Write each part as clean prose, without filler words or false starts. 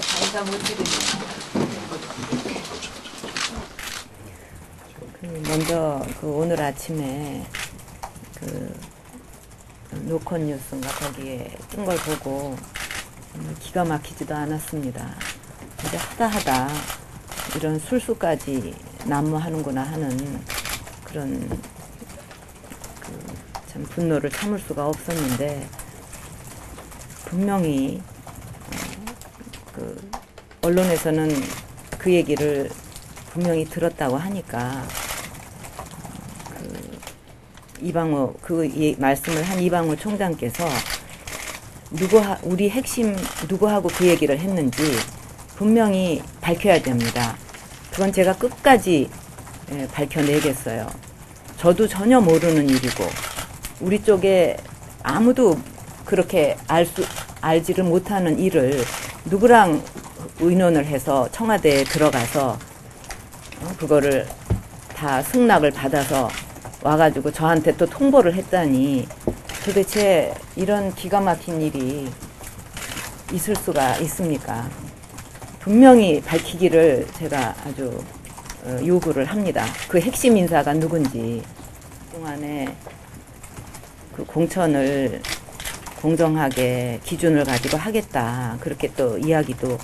자기가 못 들으니까. 먼저 오늘 아침에 노컷 뉴스인가 거기에 뜬 걸 보고 기가 막히지도 않았습니다. 근데 하다 이런 술수까지 난무하는구나 하는 그런 참 분노를 참을 수가 없었는데, 분명히 언론에서는 그 얘기를 분명히 들었다고 하니까 이방호 말씀을 한 이방호 총장께서 우리 핵심 누구하고 그 얘기를 했는지 분명히 밝혀야 됩니다. 그건 제가 끝까지 밝혀내겠어요. 저도 전혀 모르는 일이고 우리 쪽에 아무도 그렇게 알지를 못하는 일을 누구랑 의논을 해서 청와대에 들어가서 그거를 다 승낙을 받아서 와가지고 저한테 또 통보를 했다니, 도대체 이런 기가 막힌 일이 있을 수가 있습니까? 분명히 밝히기를 제가 아주 요구를 합니다. 그 핵심 인사가 누군지. 그동안에 그 공천을 공정하게 기준을 가지고 하겠다, 그렇게 또 이야기도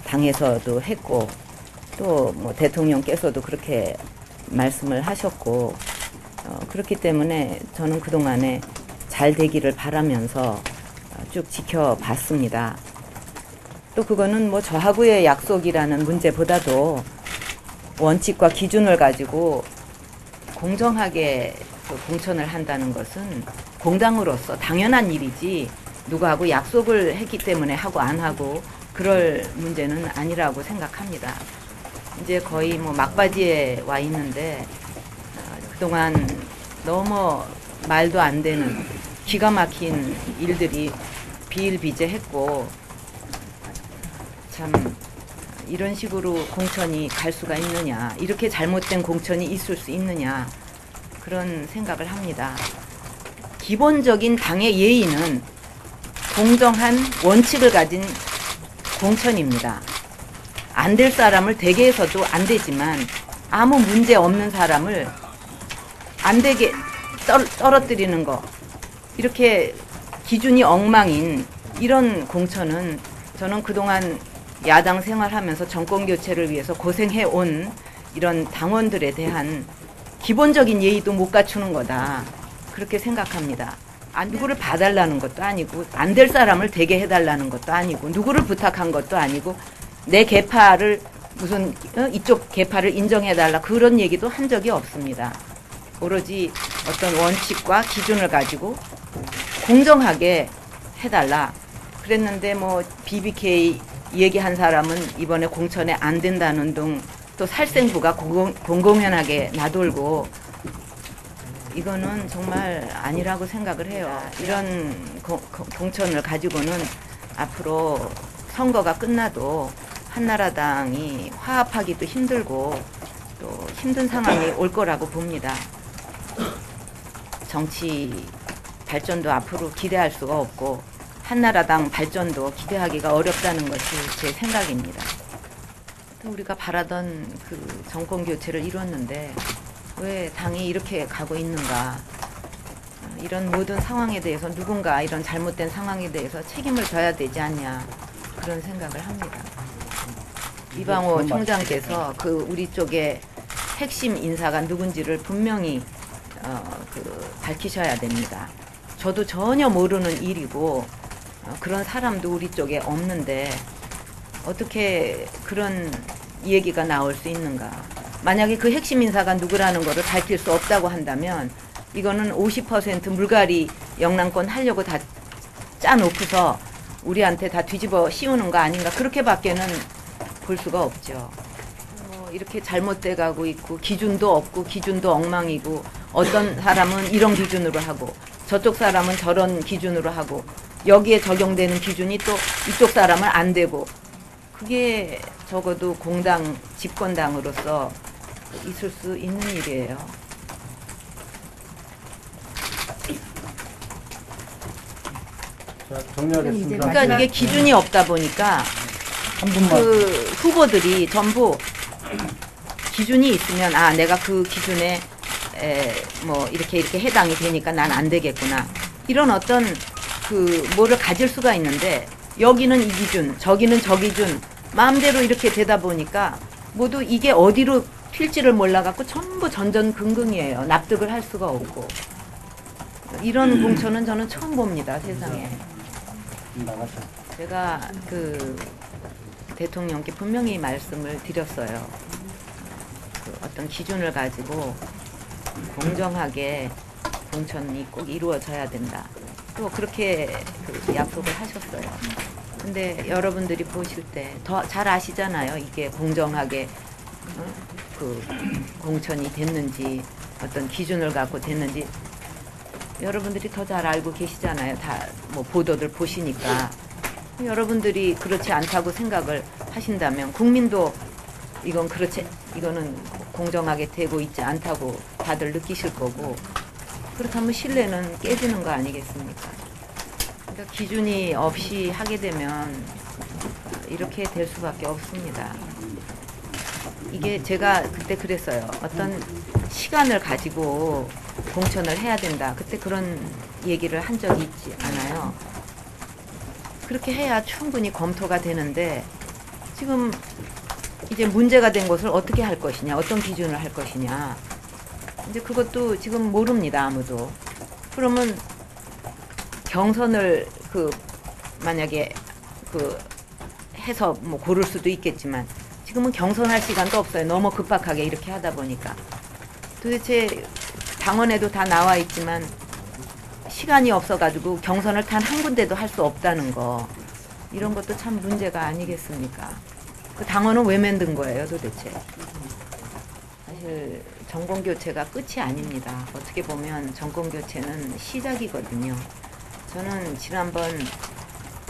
당에서도 했고, 또 뭐 대통령께서도 그렇게 말씀을 하셨고, 그렇기 때문에 저는 그동안에 잘 되기를 바라면서 쭉 지켜봤습니다. 또 그거는 뭐 저하고의 약속이라는 문제보다도 원칙과 기준을 가지고 공정하게 공천을 한다는 것은 공당으로서 당연한 일이지, 누구하고 약속을 했기 때문에 하고 안 하고 그럴 문제는 아니라고 생각합니다. 이제 거의 뭐 막바지에 와 있는데, 그동안 너무 말도 안 되는 기가 막힌 일들이 비일비재했고, 참 이런 식으로 공천이 갈 수가 있느냐, 이렇게 잘못된 공천이 있을 수 있느냐, 그런 생각을 합니다. 기본적인 당의 예의는 공정한 원칙을 가진 공천입니다. 안 될 사람을 되게 해서도 안 되지만, 아무 문제 없는 사람을 안 되게 떨어뜨리는 거, 이렇게 기준이 엉망인 이런 공천은 저는 그동안 야당 생활하면서 정권 교체를 위해서 고생해온 이런 당원들에 대한 기본적인 예의도 못 갖추는 거다, 그렇게 생각합니다. 누구를 봐달라는 것도 아니고, 안 될 사람을 되게 해달라는 것도 아니고, 누구를 부탁한 것도 아니고, 내 계파를 무슨 이쪽 계파를 인정해달라, 그런 얘기도 한 적이 없습니다. 오로지 어떤 원칙과 기준을 가지고 공정하게 해달라 그랬는데, 뭐 BBK 얘기한 사람은 이번에 공천에 안 된다는 둥, 또 살생부가 공공연하게 나돌고, 이거는 정말 아니라고 생각을 해요. 이런 공천을 가지고는 앞으로 선거가 끝나도 한나라당이 화합하기도 힘들고 또 힘든 상황이 올 거라고 봅니다. 정치 발전도 앞으로 기대할 수가 없고, 한나라당 발전도 기대하기가 어렵다는 것이 제 생각입니다. 우리가 바라던 그 정권 교체를 이뤘는데 왜 당이 이렇게 가고 있는가, 이런 모든 상황에 대해서 누군가 이런 잘못된 상황에 대해서 책임을 져야 되지 않냐, 그런 생각을 합니다. 이방호 총장께서 우리 쪽에 핵심 인사가 누군지를 분명히 밝히셔야 됩니다. 저도 전혀 모르는 일이고 그런 사람도 우리 쪽에 없는데 어떻게 그런 얘기가 나올 수 있는가. 만약에 그 핵심 인사가 누구라는 거를 밝힐 수 없다고 한다면 이거는 50% 물갈이 영남권 하려고 다 짜놓고서 우리한테 다 뒤집어 씌우는 거 아닌가, 그렇게밖에는 볼 수가 없죠. 이렇게 잘못돼 가고 있고, 기준도 없고 기준도 엉망이고, 어떤 사람은 이런 기준으로 하고 저쪽 사람은 저런 기준으로 하고, 여기에 적용되는 기준이 또 이쪽 사람은 안 되고, 그게 적어도 공당 집권당으로서 있을 수 있는 일이에요. 자, 정리하겠습니다. 그러니까 이게 기준이 없다 보니까 한 분만. 그 후보들이 전부 기준이 있으면 아 내가 그 기준에 뭐 이렇게 해당이 되니까 난 안 되겠구나 이런 어떤 그 뭐를 가질 수가 있는데 여기는 이 기준 저기는 저 기준 마음대로 이렇게 되다 보니까 모두 이게 어디로 튈지를 몰라갖고 전부 전전긍긍이에요. 납득을 할 수가 없고 이런 공천은 저는 처음 봅니다. 세상에. 나가자. 제가 그 대통령께 분명히 말씀을 드렸어요. 그 어떤 기준을 가지고 공정하게 공천이 꼭 이루어져야 된다. 또 그렇게 그 약속을 하셨어요. 근데 여러분들이 보실 때 더 잘 아시잖아요. 이게 공정하게 그 공천이 됐는지 어떤 기준을 갖고 됐는지 여러분들이 더 잘 알고 계시잖아요. 다 뭐 보도들 보시니까. 여러분들이 그렇지 않다고 생각을 하신다면 국민도 이거는 공정하게 되고 있지 않다고 다들 느끼실 거고 그렇다면 신뢰는 깨지는 거 아니겠습니까? 그러니까 기준이 없이 하게 되면 이렇게 될 수밖에 없습니다. 이게 제가 그때 그랬어요. 어떤 시간을 가지고 공천을 해야 된다. 그때 그런 얘기를 한 적이 있지 않아요. 그렇게 해야 충분히 검토가 되는데 지금 이제 문제가 된 것을 어떻게 할 것이냐, 어떤 기준을 할 것이냐. 이제 그것도 지금 모릅니다, 아무도. 그러면 경선을 만약에 해서 뭐 고를 수도 있겠지만 지금은 경선할 시간도 없어요. 너무 급박하게 이렇게 하다 보니까. 도대체 당원에도 다 나와 있지만 시간이 없어가지고 경선을 단 한 군데도 할 수 없다는 거. 이런 것도 참 문제가 아니겠습니까? 그 당원은 왜 만든 거예요, 도대체? 사실 정권교체가 끝이 아닙니다. 어떻게 보면 정권교체는 시작이거든요. 저는 지난번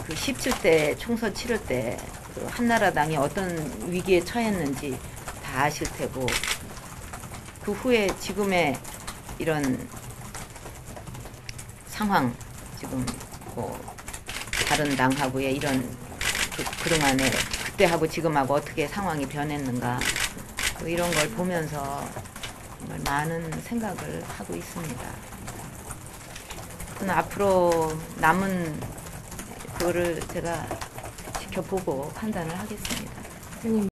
그 17대 총선 치를 때 그 한나라당이 어떤 위기에 처했는지 다 아실 테고 그 후에 지금의 이런 상황 지금 뭐 다른 당하고의 이런 그동안에 그때하고 지금하고 어떻게 상황이 변했는가 이런 걸 보면서 정말 많은 생각을 하고 있습니다. 앞으로 남은 그거를 제가 지켜보고 판단을 하겠습니다.